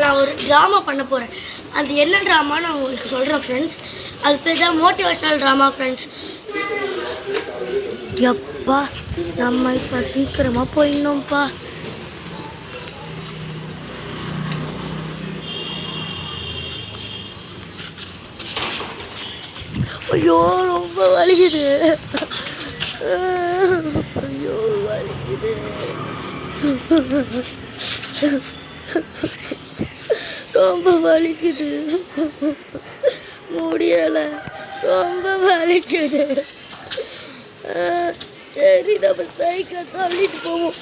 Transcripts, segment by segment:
நான் ஒரு ட்ராமா பண்ண போகிறேன். அது என்ன ட்ராமான்னு நான் உங்களுக்கு சொல்கிறேன் ஃப்ரெண்ட்ஸ். அது பேர் தான் மோட்டிவேஷ்னல் ட்ராமா ஃப்ரெண்ட்ஸ். எப்பா நம்ம இப்போ சீக்கிரமாக போயிடணும்ப்பா. ஐயோ ரொம்ப வலிக்குது. ஐயோ வலிக்குது. ரொம்ப வலிக்குது. முடியலை. ரொம்ப வலிக்குது. சரி நம்ம சைக்கிளை தள்ளிட்டு போவோம்.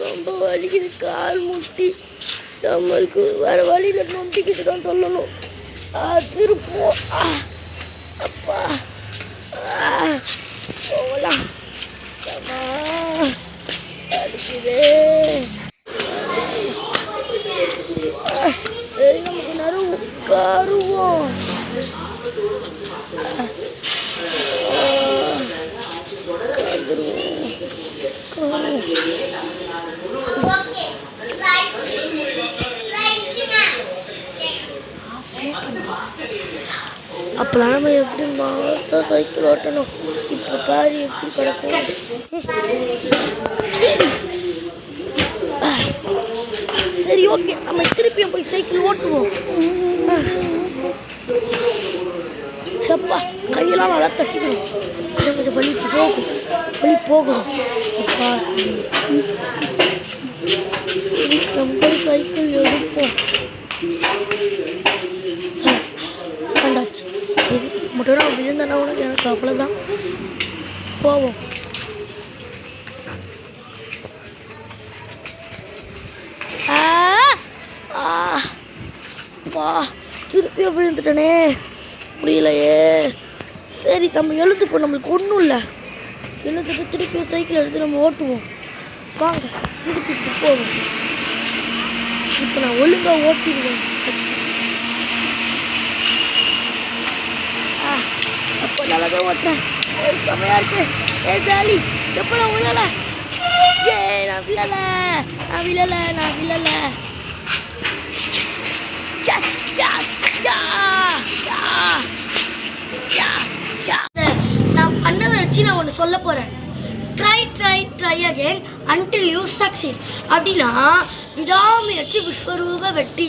ரொம்ப வலிக்குது. கால் முட்டி நம்மளுக்கு வேறு வழியில் நொண்டிக்கிட்டு தான் சொல்லணும். திருப்போம். அப்பா போகலாம். வலிக்குது. சரி நமக்கு நேரம் உட்காருவோம். அப்பெல்லாம் நம்ம எப்படி மாசம் சைக்கிள் ஓட்டணும். இப்போ பாரு எப்படி கிடக்கும். சரி சரி ஓகே, நம்ம திருப்பியும் போய் சைக்கிள் ஓட்டுவோம். அப்பா கையெல்லாம் நல்லா தட்டிக்கணும். கொஞ்சம் வலி போகும். அப்பா சரி நம்ம சைக்கிள் எடுப்போம். வந்தாச்சு. மட்டும் நான் விழுந்தேன்னா உனக்கு எனக்கு அவ்வளோதான். போவோம். திருப்பியும் விழுந்துட்டனே, முடியலையே. சரி நம்ம எழுந்துப்போம். நம்மளுக்கு ஒன்றும் இல்லை. எழுந்துட்டு திருப்பியும் சைக்கிள் எடுத்து நம்ம ஓட்டுவோம். வாங்க திருப்பி போவோம். இப்போ நான் ஒழுங்காக ஓட்டிடுவேன். அப்போ நல்லா தான் ஓட்டுறேன். செமையாக இருக்கு. ஜாலி. எப்போ நான் விழலை. நான் விழலை. நான் பண்ணதை வச்சு நான் ஒன்று சொல்ல போகிறேன். Try again until you succeed. அப்படின்னா விடாமுயற்சி விஸ்வரூப வெற்றி.